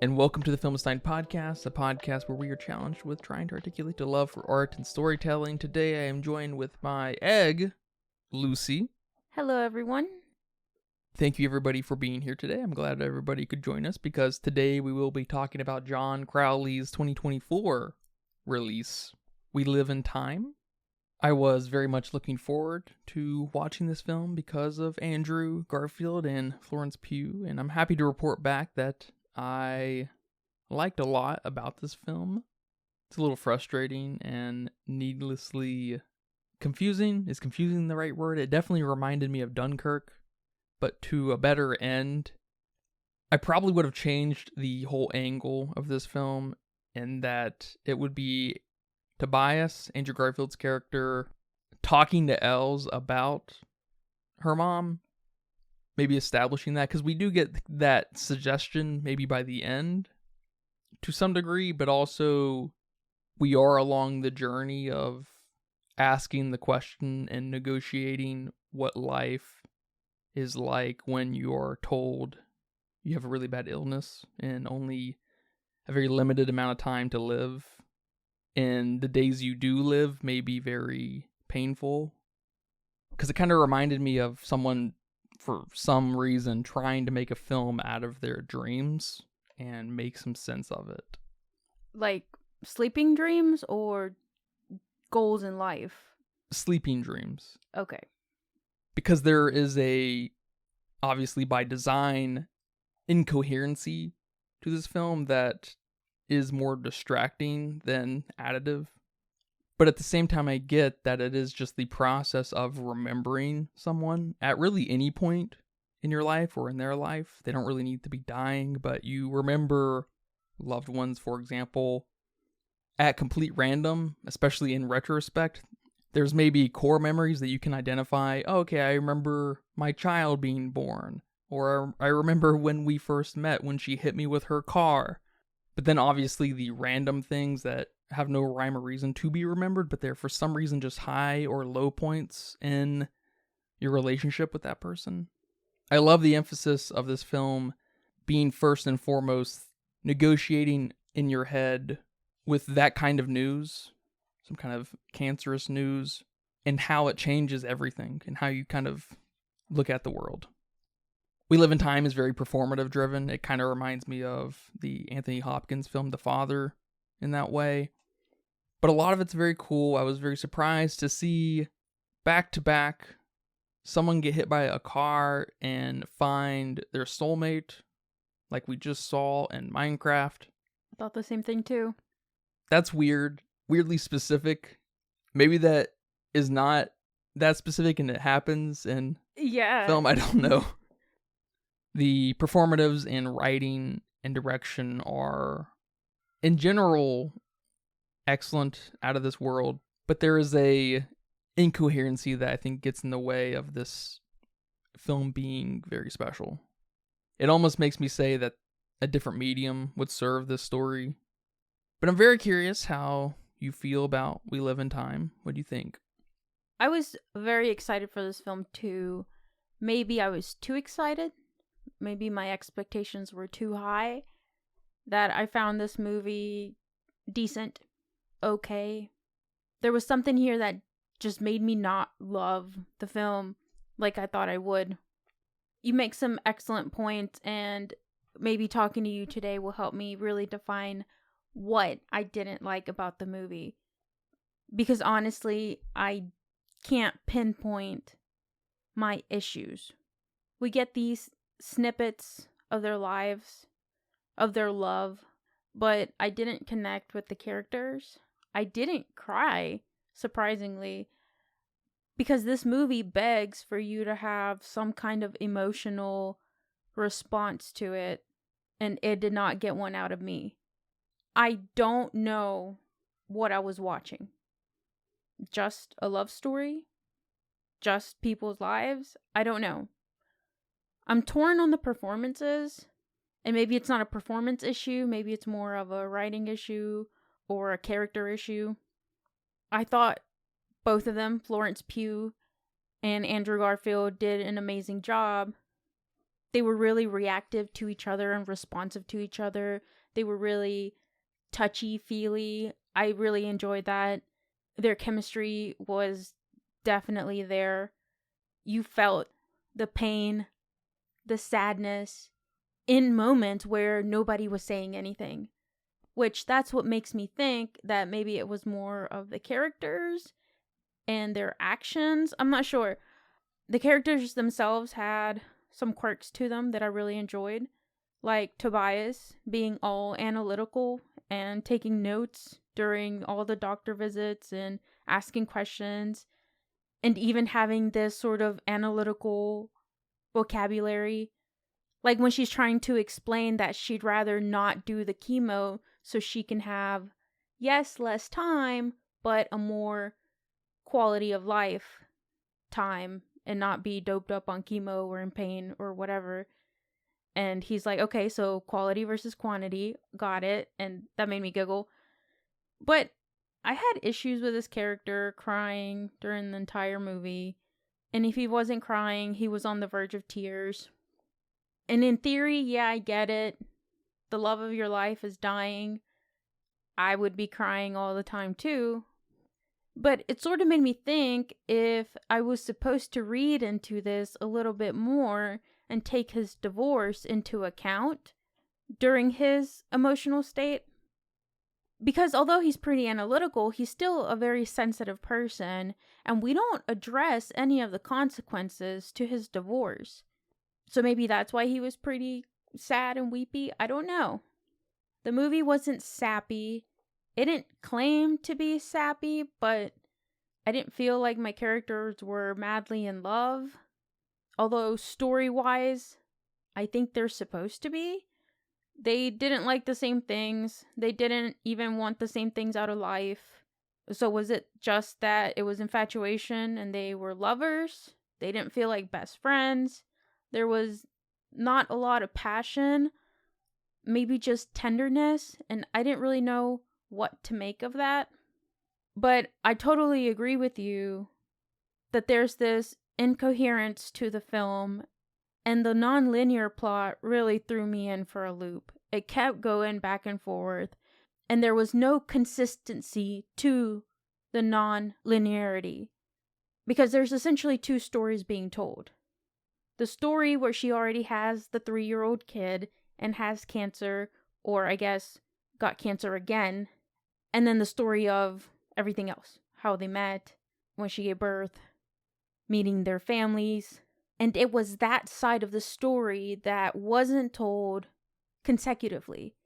And welcome to the Filmstein Podcast, a podcast where we are challenged with trying to articulate the love for art and storytelling. Today I am joined with my egg, Lucy. Hello, everyone. Thank you, everybody, for being here today. I'm glad everybody could join us because today we will be talking about John Crowley's 2024 release, We Live in Time. I was very much looking forward to watching this film because of Andrew Garfield and Florence Pugh, and I'm happy to report back that I liked a lot about this film. It's a little frustrating and needlessly confusing. Is confusing the right word? It definitely reminded me of Dunkirk, but to a better end. I probably would have changed the whole angle of this film in that it would be Tobias, Andrew Garfield's character, talking to Els about her mom. Maybe establishing that, because we do get that suggestion maybe by the end to some degree, but also we are along the journey of asking the question and negotiating what life is like when you're told you have a really bad illness and only a very limited amount of time to live, and the days you do live may be very painful. Because it kind of reminded me of someone, for some reason, trying to make a film out of their dreams and make some sense of it. Like sleeping dreams or goals in life? Sleeping dreams. Okay. Because there is obviously by design, incoherency to this film that is more distracting than additive. But at the same time, I get that it is just the process of remembering someone at really any point in your life or in their life. They don't really need to be dying, but you remember loved ones, for example, at complete random, especially in retrospect. There's maybe core memories that you can identify. Oh, okay, I remember my child being born, or I remember when we first met, when she hit me with her car. But then obviously the random things that have no rhyme or reason to be remembered, but they're for some reason just high or low points in your relationship with that person. I love the emphasis of this film being first and foremost negotiating in your head with that kind of news, some kind of cancerous news, and how it changes everything and how you kind of look at the world. We Live in Time is very performative driven. It kind of reminds me of the Anthony Hopkins film The Father in that way. But a lot of it's very cool. I was very surprised to see back to back someone get hit by a car and find their soulmate, like we just saw in Minecraft. I thought the same thing too. That's weird. Weirdly specific. Maybe that is not that specific and it happens in film. I don't know. The performatives and writing and direction are, in general, excellent, out of this world, but there is a incoherency that I think gets in the way of this film being very special. It almost makes me say that a different medium would serve this story. But I'm very curious how you feel about We Live in Time. What do you think? I was very excited for this film too. Maybe I was too excited. Maybe my expectations were too high. That I found this movie decent. Okay. There was something here that just made me not love the film like I thought I would. You make some excellent points, and maybe talking to you today will help me really define what I didn't like about the movie. Because honestly, I can't pinpoint my issues. We get these snippets of their lives, of their love, but I didn't connect with the characters. I didn't cry, surprisingly, because this movie begs for you to have some kind of emotional response to it, and it did not get one out of me. I don't know what I was watching. Just a love story? Just people's lives? I don't know. I'm torn on the performances, and maybe it's not a performance issue, maybe it's more of a writing issue or a character issue. I thought both of them, Florence Pugh and Andrew Garfield, did an amazing job. they were really reactive to each other and responsive to each other. They were really touchy-feely. I really enjoyed that. Their chemistry was definitely there. You felt the pain, the sadness in moments where nobody was saying anything. Which that's what makes me think that maybe it was more of the characters and their actions. I'm not sure. The characters themselves had some quirks to them that I really enjoyed. Like Tobias being all analytical and taking notes during all the doctor visits and asking questions. And even having this sort of analytical vocabulary. Like when she's trying to explain that she'd rather not do the chemo so she can have, yes, less time, but a more quality of life time and not be doped up on chemo or in pain or whatever. And he's like, okay, so quality versus quantity. Got it. And that made me giggle. But I had issues with this character crying during the entire movie. And if he wasn't crying, he was on the verge of tears. And in theory, yeah, I get it. The love of your life is dying. I would be crying all the time too. But it sort of made me think if I was supposed to read into this a little bit more and take his divorce into account during his emotional state. Because although he's pretty analytical, he's still a very sensitive person, and we don't address any of the consequences to his divorce. So maybe that's why he was pretty sad and weepy. I don't know. The movie wasn't sappy. It didn't claim to be sappy, but I didn't feel like my characters were madly in love. Although story-wise, I think they're supposed to be. They didn't like the same things. They didn't even want the same things out of life. So was it just that it was infatuation and they were lovers? They didn't feel like best friends. There was not a lot of passion, maybe just tenderness, and I didn't really know what to make of that. But I totally agree with you that there's this incoherence to the film, and the non-linear plot really threw me in for a loop. It kept going back and forth, and there was no consistency to the non-linearity, because there's essentially two stories being told. The story where she already has the 3-year-old kid and has cancer, or I guess got cancer again, and then the story of everything else. How they met, when she gave birth, meeting their families. And it was that side of the story that wasn't told consecutively.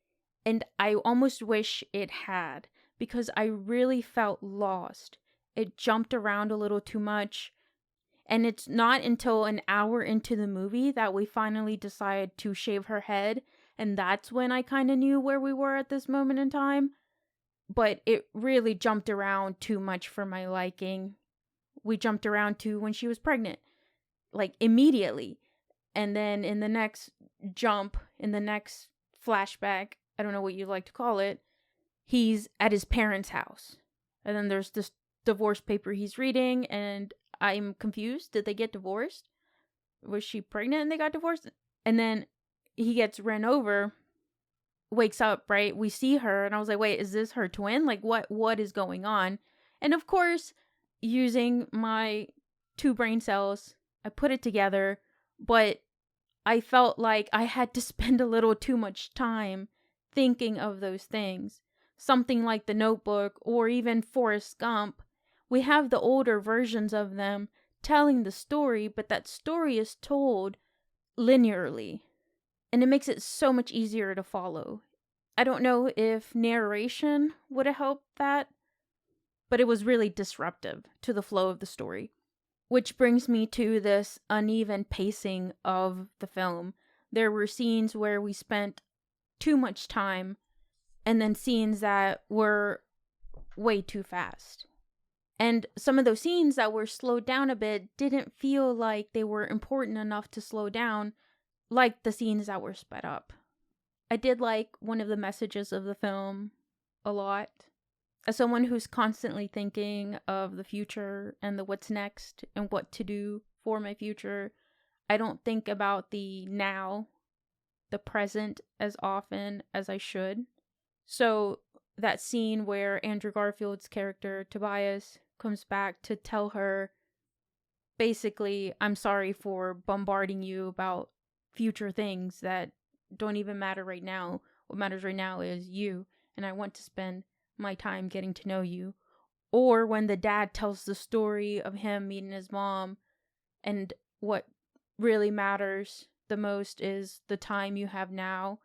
And I almost wish it had, because I really felt lost. It jumped around a little too much. And it's not until an hour into the movie that we finally decide to shave her head. And that's when I kind of knew where we were at this moment in time. But it really jumped around too much for my liking. We jumped around to when she was pregnant. Like immediately. And then in the next jump, in the next flashback, I don't know what you like to call it, he's at his parents' house. And then there's this divorce paper he's reading, and I'm confused. Did they get divorced? Was she pregnant and they got divorced? And then he gets run over, wakes up, right? We see her, and I was like, wait, is this her twin? Like, what is going on? And of course, using my 2 brain cells, I put it together, but I felt like I had to spend a little too much time thinking of those things. Something like The Notebook or even Forrest Gump. We have the older versions of them telling the story, but that story is told linearly. And it makes it so much easier to follow. I don't know if narration would have helped that, but it was really disruptive to the flow of the story. Which brings me to this uneven pacing of the film. There were scenes where we spent too much time, and then scenes that were way too fast. And some of those scenes that were slowed down a bit didn't feel like they were important enough to slow down, like the scenes that were sped up. I did like one of the messages of the film a lot. As someone who's constantly thinking of the future and the what's next and what to do for my future, I don't think about the now, the present, as often as I should. So that scene where Andrew Garfield's character, Tobias, comes back to tell her, basically, I'm sorry for bombarding you about future things that don't even matter right now. What matters right now is you, and I want to spend my time getting to know you. Or when the dad tells the story of him meeting his mom, and what really matters the most is the time you have now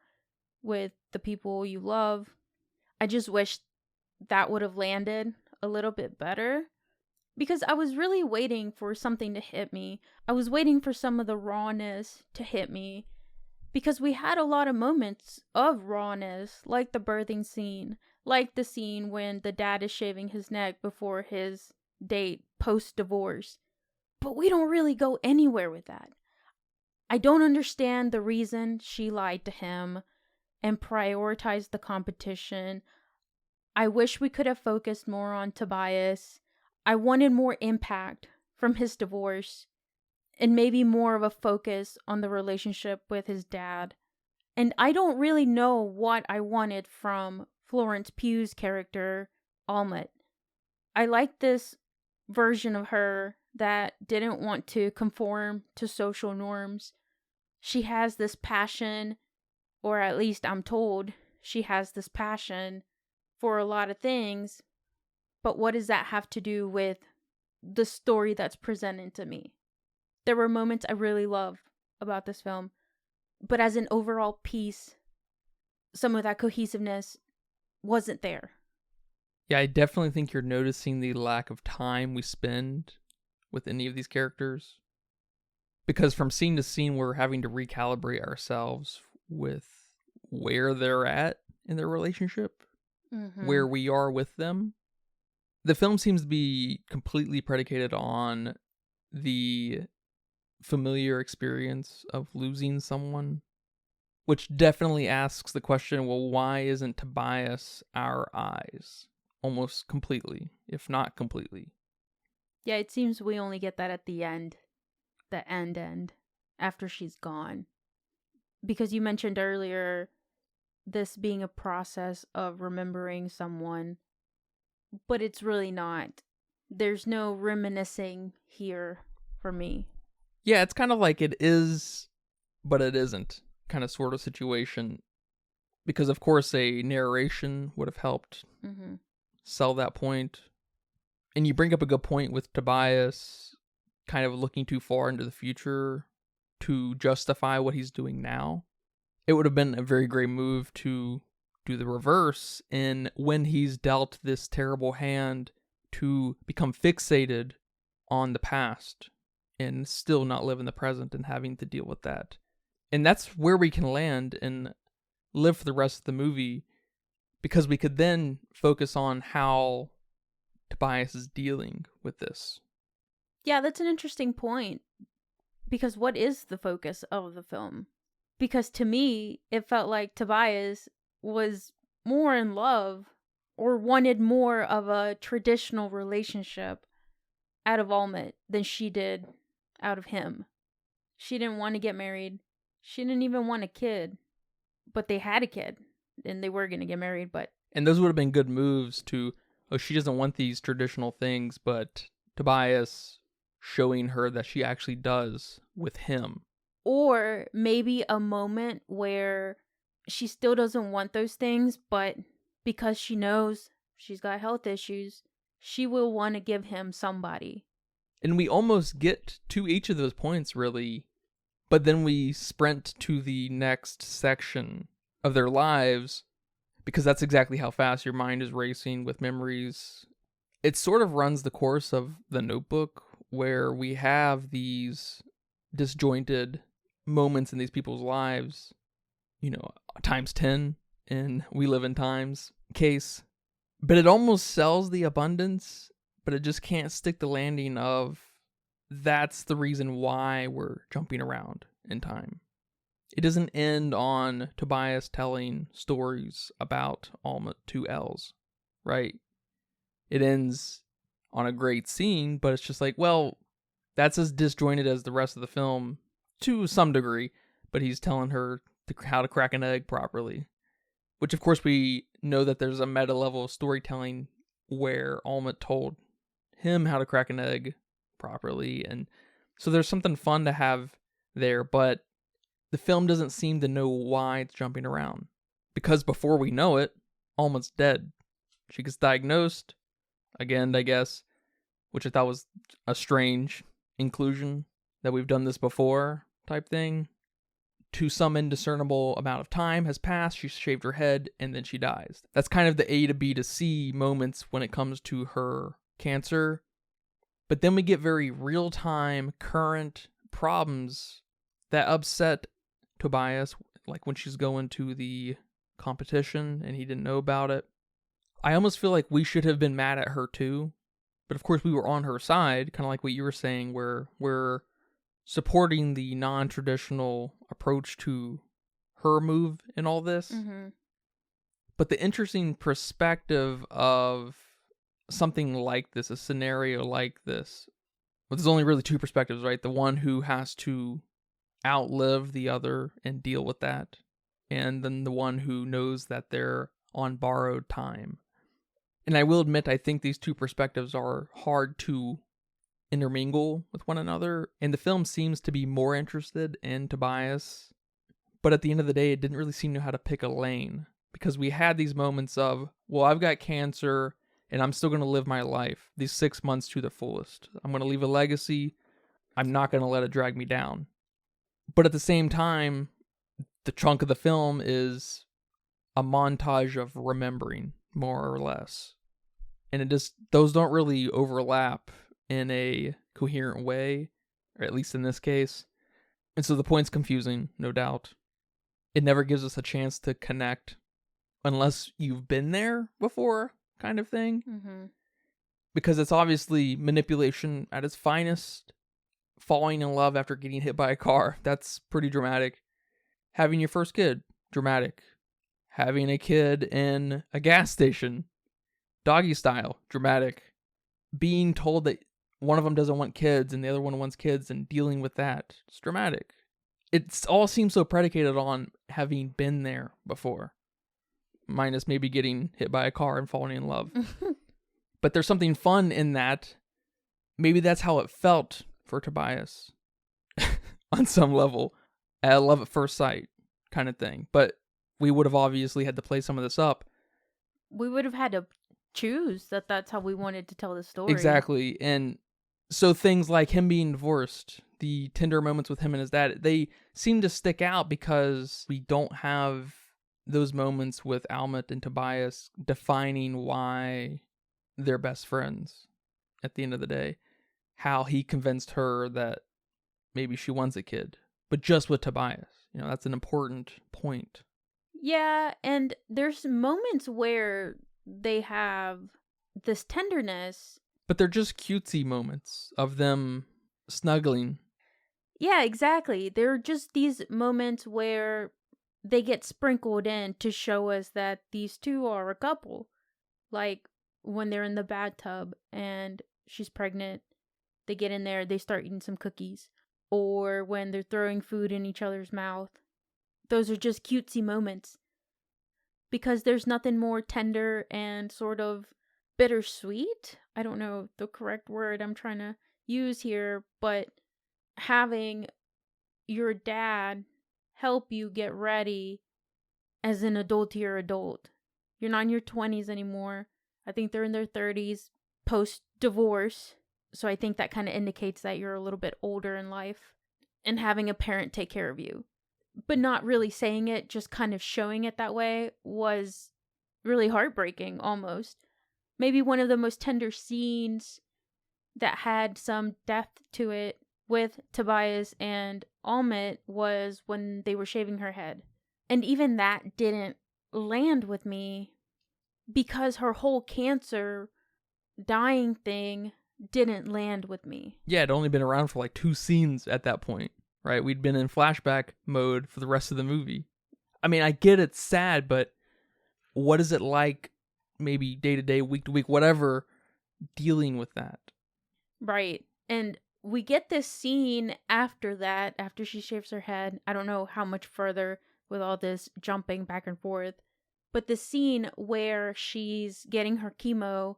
with the people you love. I just wish that would have landed a little bit better, because I was really waiting for something to hit me. I was waiting for some of the rawness to hit me, because we had a lot of moments of rawness, like the birthing scene, like the scene when the dad is shaving his neck before his date post-divorce. But we don't really go anywhere with that. I don't understand the reason she lied to him and prioritized the competition. I wish we could have focused more on Tobias. I wanted more impact from his divorce and maybe more of a focus on the relationship with his dad. And I don't really know what I wanted from Florence Pugh's character, Almut. I like this version of her that didn't want to conform to social norms. She has this passion, or at least I'm told she has this passion for a lot of things, but what does that have to do with the story that's presented to me? There were moments I really love about this film, but as an overall piece, some of that cohesiveness wasn't there. Yeah, I definitely think you're noticing the lack of time we spend with any of these characters. Because from scene to scene, we're having to recalibrate ourselves with where they're at in their relationship, where we are with them. The film seems to be completely predicated on the familiar experience of losing someone, which definitely asks the question, well, why isn't Tobias our eyes? Almost completely, if not completely. Yeah, it seems we only get that at the end. The end, after she's gone. Because you mentioned earlier this being a process of remembering someone, but it's really not. There's no reminiscing here for me. Yeah, it's kind of like it is, but it isn't kind of sort of situation. Because, of course, a narration would have helped sell that point. And you bring up a good point with Tobias kind of looking too far into the future to justify what he's doing now. It would have been a very great move to do the reverse, and when he's dealt this terrible hand, to become fixated on the past and still not live in the present and having to deal with that. And that's where we can land and live for the rest of the movie, because we could then focus on how Tobias is dealing with this. Yeah, that's an interesting point. Because what is the focus of the film? Because to me, it felt like Tobias was more in love or wanted more of a traditional relationship out of Almut than she did out of him. She didn't want to get married. She didn't even want a kid. But they had a kid, and they were going to get married, but... And those would have been good moves to, oh, she doesn't want these traditional things, but Tobias showing her that she actually does with him. Or maybe a moment where she still doesn't want those things, but because she knows she's got health issues, she will want to give him somebody. And we almost get to each of those points, really, but then we sprint to the next section of their lives, because that's exactly how fast your mind is racing with memories. It sort of runs the course of The Notebook, where we have these disjointed moments in these people's lives, times 10 in We Live in Time's case. But it almost sells the abundance, but it just can't stick the landing of that's the reason why we're jumping around in time. It doesn't end on Tobias telling stories about Alma 2Ls, right? It ends on a great scene, but it's just like, well, that's as disjointed as the rest of the film to some degree, but he's telling her how to crack an egg properly. Which, of course, we know that there's a meta level of storytelling where Almut told him how to crack an egg properly. And so there's something fun to have there, but the film doesn't seem to know why it's jumping around. Because before we know it, Almut's dead. She gets diagnosed, again, I guess, which I thought was a strange inclusion, that we've done this before type thing. To some indiscernible amount of time has passed, she's shaved her head, and then she dies. That's kind of the A to B to C moments when it comes to her cancer. But then we get very real-time, current problems that upset Tobias, like when she's going to the competition and he didn't know about it. I almost feel like we should have been mad at her too. But of course we were on her side, kind of like what you were saying, where we're supporting the non-traditional approach to her move in all this. Mm-hmm. But the interesting perspective of something like this, a scenario like this, well, there's only really two perspectives, right? The one who has to outlive the other and deal with that, and then the one who knows that they're on borrowed time. And I will admit, I think these two perspectives are hard to intermingle with one another, and the film seems to be more interested in Tobias, but at the end of the day, it didn't really seem to know how to pick a lane, because we had these moments of, well, I've got cancer, and I'm still going to live my life, these 6 months to the fullest. I'm going to leave a legacy. I'm not going to let it drag me down. But at the same time, the chunk of the film is a montage of remembering, more or less. And it just, those don't really overlap in a coherent way, or at least in this case. And so the point's confusing, no doubt. It never gives us a chance to connect unless you've been there before, kind of thing. Mm-hmm. Because it's obviously manipulation at its finest. Falling in love after getting hit by a car, that's pretty dramatic. Having your first kid, dramatic. Having a kid in a gas station, doggy style, dramatic. Being told that one of them doesn't want kids and the other one wants kids and dealing with that, it's dramatic. It all seems so predicated on having been there before. Minus maybe getting hit by a car and falling in love. But there's something fun in that. Maybe that's how it felt for Tobias on some level. A love at first sight kind of thing. But we would have obviously had to play some of this up. We would have had to choose that's how we wanted to tell the story. Exactly. And so things like him being divorced, the tender moments with him and his dad, they seem to stick out because we don't have those moments with Almut and Tobias defining why they're best friends at the end of the day. How he convinced her that maybe she wants a kid, but just with Tobias. You know, that's an important point. Yeah, and there's moments where they have this tenderness. But they're just cutesy moments of them snuggling. Yeah, exactly. They're just these moments where they get sprinkled in to show us that these two are a couple. Like when they're in the bathtub and she's pregnant, they get in there, they start eating some cookies. Or when they're throwing food in each other's mouth. Those are just cutesy moments. Because there's nothing more tender and sort of bittersweet. I don't know the correct word I'm trying to use here, but having your dad help you get ready as an adultier adult. You're not in your 20s anymore. I think they're in their 30s post-divorce. So I think that kind of indicates that you're a little bit older in life. And having a parent take care of you. But not really saying it, just kind of showing it that way was really heartbreaking almost. Maybe one of the most tender scenes that had some depth to it with Tobias and Almut was when they were shaving her head. And even that didn't land with me because her whole cancer dying thing didn't land with me. Yeah, it'd only been around for like 2 scenes at that point, right? We'd been in flashback mode for the rest of the movie. I mean, I get it's sad, but what is it like maybe day to day, week to week, whatever, dealing with that? Right. And we get this scene after that, after she shaves her head. I don't know how much further with all this jumping back and forth, but the scene where she's getting her chemo,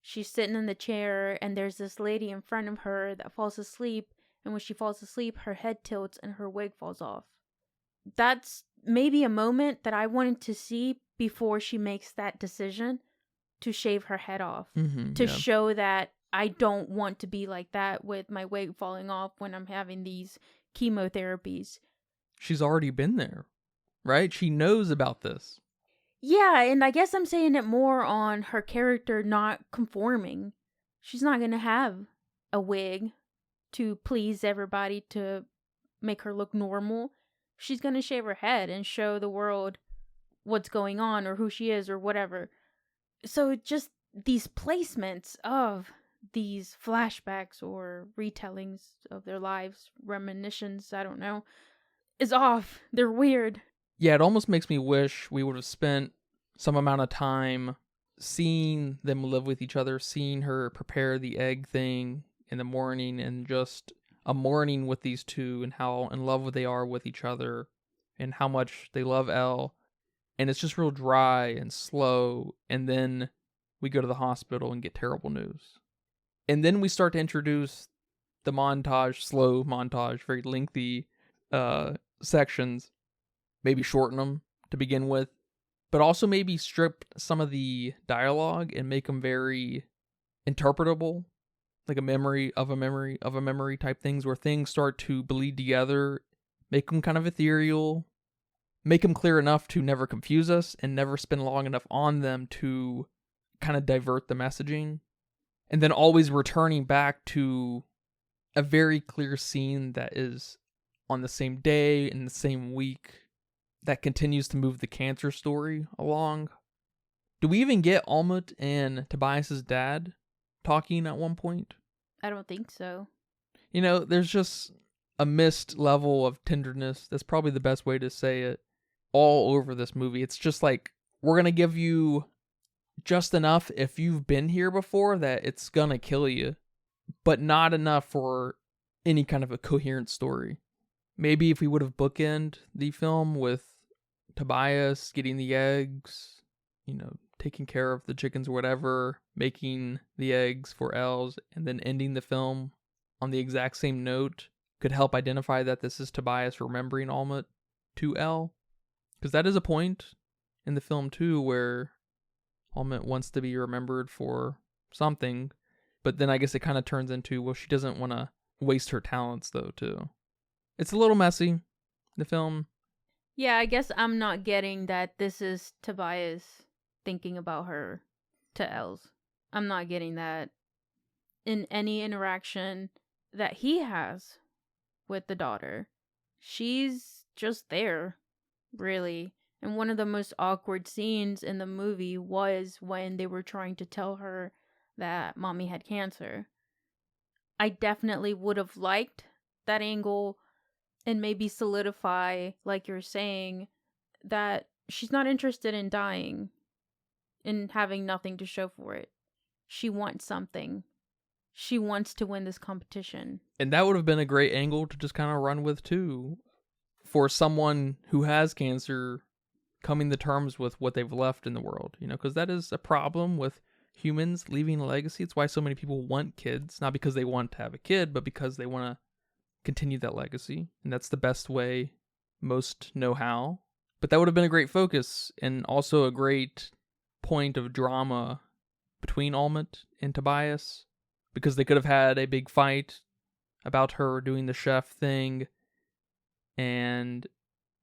she's sitting in the chair and there's this lady in front of her that falls asleep, and when she falls asleep, her head tilts and her wig falls off. That's maybe a moment that I wanted to see before she makes that decision to shave her head off, to show that I don't want to be like that with my wig falling off when I'm having these chemotherapies. She's already been there, right? She knows about this. Yeah, and I guess I'm saying it more on her character not conforming. She's not going to have a wig to please everybody to make her look normal. She's going to shave her head and show the world what's going on or who she is or whatever. So just these placements of these flashbacks or retellings of their lives, reminiscence, I don't know, is off. They're weird. Yeah, it almost makes me wish we would have spent some amount of time seeing them live with each other, seeing her prepare the egg thing in the morning, and just a morning with these two and how in love they are with each other and how much they love Elle. And it's just real dry and slow. And then we go to the hospital and get terrible news. And then we start to introduce the montage, slow montage, very lengthy sections. Maybe shorten them to begin with. But also maybe strip some of the dialogue and make them very interpretable. Like a memory of a memory of a memory type things, where things start to bleed together. Make them kind of ethereal. Make them clear enough to never confuse us and never spend long enough on them to kind of divert the messaging. And then always returning back to a very clear scene that is on the same day, in the same week, that continues to move the cancer story along. Do we even get Almut and Tobias's dad talking at one point? I don't think so. You know, there's just a missed level of tenderness. That's probably the best way to say it. All over this movie. It's just like, we're going to give you just enough if you've been here before that it's going to kill you, but not enough for any kind of a coherent story. Maybe if we would have bookended the film with Tobias getting the eggs, you know, taking care of the chickens or whatever, making the eggs for Els, and then ending the film on the exact same note, could help identify that this is Tobias remembering Almut to Elle. Because that is a point in the film, too, where Almut wants to be remembered for something. But then I guess it kind of turns into, well, she doesn't want to waste her talents, though, too. It's a little messy, the film. Yeah, I guess I'm not getting that this is Tobias thinking about her to Els. I'm not getting that in any interaction that he has with the daughter. She's just there. Really. And one of the most awkward scenes in the movie was when they were trying to tell her that mommy had cancer. I definitely would have liked that angle and maybe solidify, like you're saying, that she's not interested in dying and having nothing to show for it. She wants something. She wants to win this competition. And that would have been a great angle to just kind of run with, too. For someone who has cancer coming to terms with what they've left in the world, you know, because that is a problem with humans leaving a legacy. It's why so many people want kids, not because they want to have a kid, but because they want to continue that legacy. And that's the best way most know how. But that would have been a great focus and also a great point of drama between Almut and Tobias, because they could have had a big fight about her doing the chef thing. And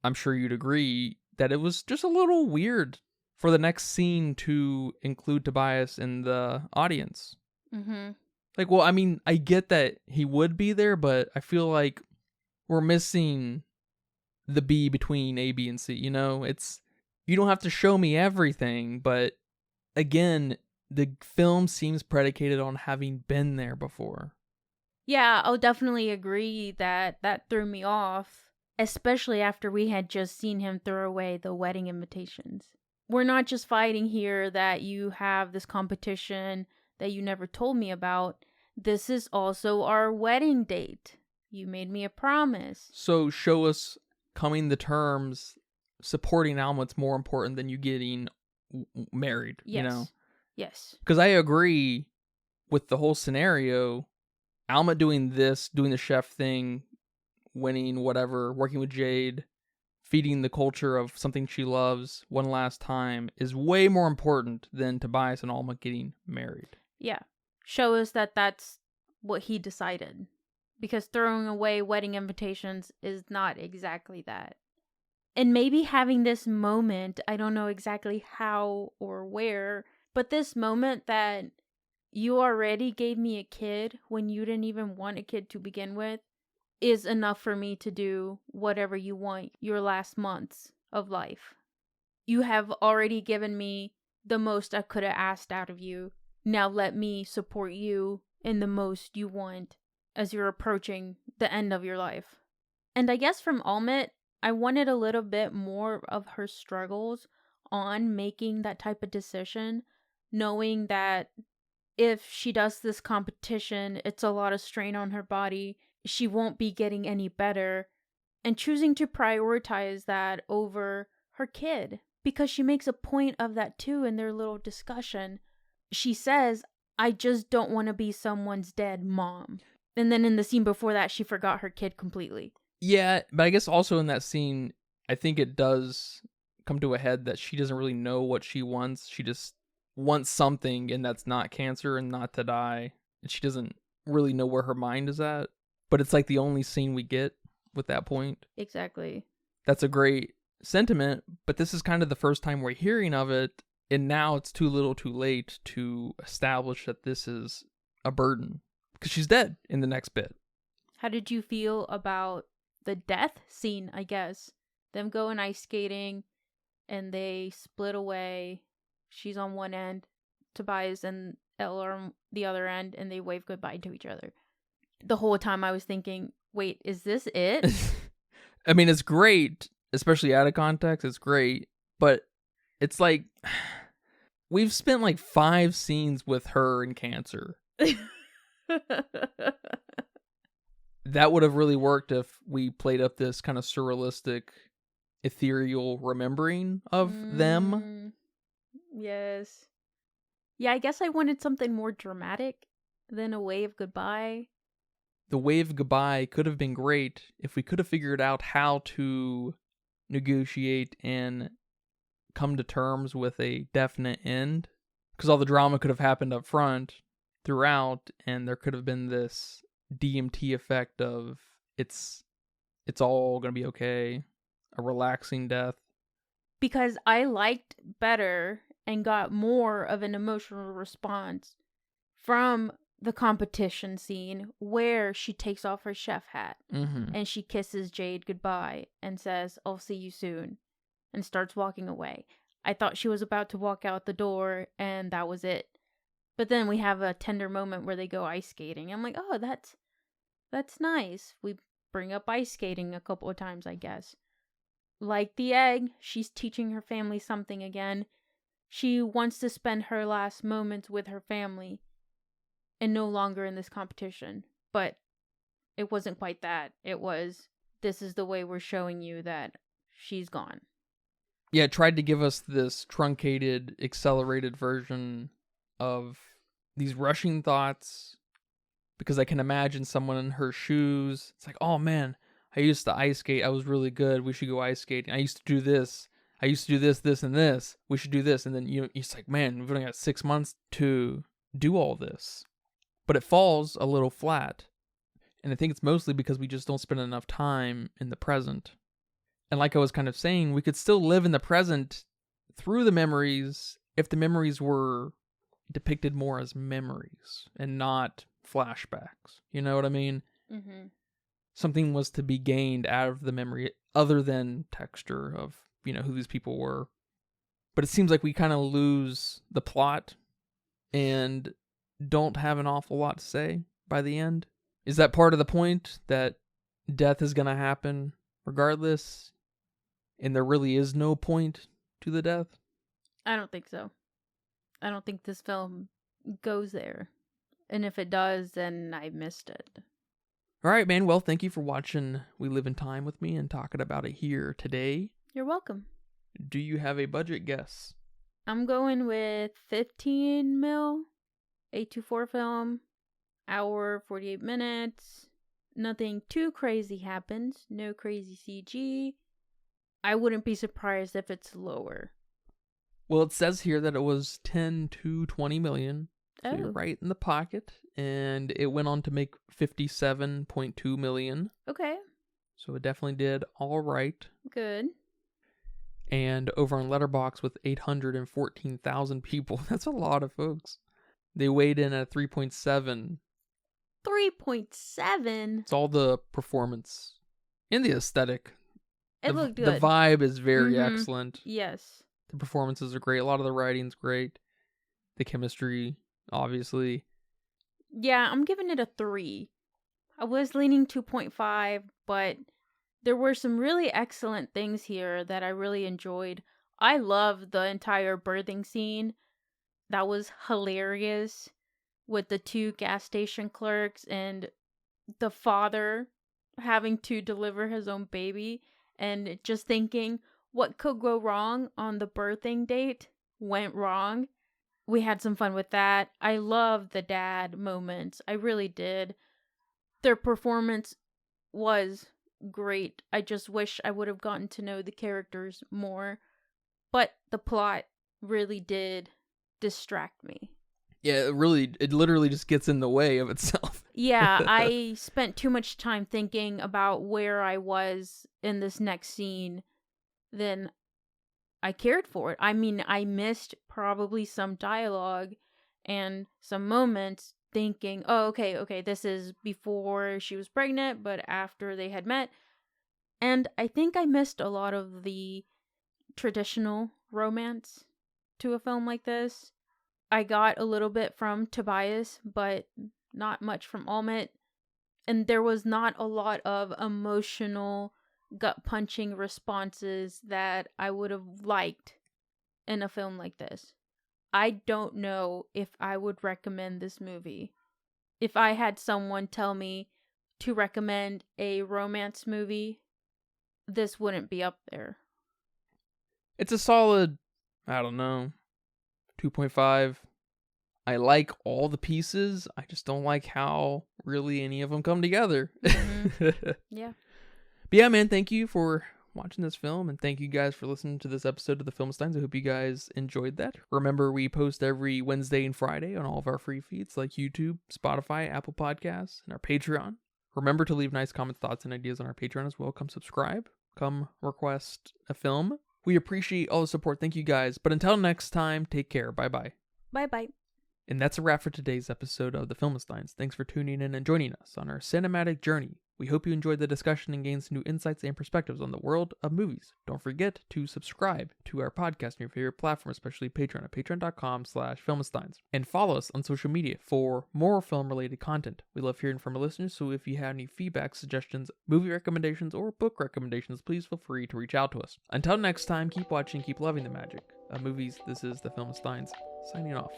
I'm sure you'd agree that it was just a little weird for the next scene to include Tobias in the audience. Mm-hmm. Like, well, I mean, I get that he would be there, but I feel like we're missing the B between A, B, and C, you know? It's, you don't have to show me everything, but again, the film seems predicated on having been there before. Yeah, I'll definitely agree that threw me off. Especially after we had just seen him throw away the wedding invitations. We're not just fighting here that you have this competition that you never told me about. This is also our wedding date. You made me a promise. So show us coming to terms, supporting Alma's more important than you getting married, Yes. you know? Yes. Because I agree with the whole scenario. Alma doing this, doing the chef thing, winning whatever, working with Jade, feeding the culture of something she loves one last time is way more important than Tobias and Alma getting married. Yeah. Show us that that's what he decided. Because throwing away wedding invitations is not exactly that. And maybe having this moment, I don't know exactly how or where, but this moment that you already gave me a kid when you didn't even want a kid to begin with is enough for me to do whatever you want your last months of life. You have already given me the most I could have asked out of you. Now let me support you in the most you want as you're approaching the end of your life. And I guess from Almit, I wanted a little bit more of her struggles on making that type of decision, knowing that if she does this competition, it's a lot of strain on her body. She won't be getting any better. And choosing to prioritize that over her kid. Because she makes a point of that too in their little discussion. She says, I just don't want to be someone's dead mom. And then in the scene before that, she forgot her kid completely. Yeah, but I guess also in that scene, I think it does come to a head that she doesn't really know what she wants. She just wants something, and that's not cancer and not to die. And she doesn't really know where her mind is at. But it's like the only scene we get with that point. Exactly. That's a great sentiment, but this is kind of the first time we're hearing of it, and now it's too little too late to establish that this is a burden. Because she's dead in the next bit. How did you feel about the death scene, I guess? Them going ice skating, and they split away. She's on one end, Tobias and Elle are on the other end, and they wave goodbye to each other. The whole time I was thinking, wait, is this it? I mean, it's great, especially out of context, it's great, but it's like, we've spent like 5 scenes with her and cancer. That would have really worked if we played up this kind of surrealistic, ethereal remembering of them. Yes. Yeah, I guess I wanted something more dramatic than a wave goodbye. The wave goodbye could have been great if we could have figured out how to negotiate and come to terms with a definite end. Because all the drama could have happened up front throughout, and there could have been this DMT effect of it's all gonna be okay, a relaxing death. Because I liked better and got more of an emotional response from the competition scene where she takes off her chef hat and she kisses Jade goodbye and says, I'll see you soon, and starts walking away. I thought she was about to walk out the door and that was it. But then we have a tender moment where they go ice skating. I'm like, oh, that's nice. We bring up ice skating a couple of times, I guess. Like the egg, she's teaching her family something again. She wants to spend her last moments with her family and no longer in this competition. But it wasn't quite that. It was, this is the way we're showing you that she's gone. Yeah, it tried to give us this truncated, accelerated version of these rushing thoughts, because I can imagine someone in her shoes. It's like, oh man, I used to ice skate. I was really good. We should go ice skating. I used to do this. I used to do this, this, and this. We should do this. And then it's like, man, we've only got 6 months to do all this. But it falls a little flat. And I think it's mostly because we just don't spend enough time in the present. And like I was kind of saying, we could still live in the present through the memories if the memories were depicted more as memories and not flashbacks. You know what I mean? Mm-hmm. Something was to be gained out of the memory other than texture of, who these people were. But it seems like we kind of lose the plot and don't have an awful lot to say by the end. Is that part of the point, that death is going to happen regardless, and there really is no point to the death? I don't think so. I don't think this film goes there. And if it does, then I missed it. All right, man. Well, thank you for watching We Live in Time with me and talking about it here today. You're welcome. Do you have a budget guess? I'm going with 15 mil, A24 film, hour 48 minutes. Nothing too crazy happens. No crazy CG. I wouldn't be surprised if it's lower. Well, it says here that it was 10 to 20 million. So Oh. you're right in the pocket. And it went on to make 57.2 million. Okay. So it definitely did all right. Good. And over on Letterboxd with 814,000 people. That's a lot of folks. They weighed in at 3.7. 3.7? It's all the performance and the aesthetic. It looked The good. vibe is very Mhm. excellent. Yes. The performances are great. A lot of the writing's great. The chemistry, obviously. Yeah, I'm giving it a 3. I was leaning 2.5, but there were some really excellent things here that I really enjoyed. I love the entire birthing scene. That was hilarious with the 2 gas station clerks and the father having to deliver his own baby and just thinking what could go wrong on the birthing date went wrong. We had some fun with that. I love the dad moments. I really did. Their performance was great. I just wish I would have gotten to know the characters more. But the plot really did distract me. Yeah, it literally just gets in the way of itself. Yeah, I spent too much time thinking about where I was in this next scene than I cared for it. I mean, I missed probably some dialogue and some moments thinking, oh, okay, this is before she was pregnant, but after they had met. And I think I missed a lot of the traditional romance to a film like this. I got a little bit from Tobias, but not much from Almut. And there was not a lot of emotional, gut-punching responses that I would have liked in a film like this. I don't know if I would recommend this movie. If I had someone tell me to recommend a romance movie, this wouldn't be up there. It's a solid, I don't know, 2.5. I like all the pieces. I just don't like how really any of them come together. Yeah. But yeah, man, thank you for watching this film, and thank you guys for listening to this episode of the Filmsteins. I hope you guys enjoyed that. Remember, we post every Wednesday and Friday on all of our free feeds like YouTube, Spotify, Apple Podcasts, and our Patreon. Remember to leave nice comments, thoughts, and ideas on our Patreon as well. Come subscribe. Come request a film. We appreciate all the support. Thank you guys. But until next time, take care. Bye-bye. Bye-bye. And that's a wrap for today's episode of the Filmsteins. Thanks for tuning in and joining us on our cinematic journey. We hope you enjoyed the discussion and gained some new insights and perspectives on the world of movies. Don't forget to subscribe to our podcast on your favorite platform, especially Patreon at patreon.com/Filmsteins. And follow us on social media for more film-related content. We love hearing from our listeners, so if you have any feedback, suggestions, movie recommendations, or book recommendations, please feel free to reach out to us. Until next time, keep watching, keep loving the magic of movies. This is the Filmsteins, signing off.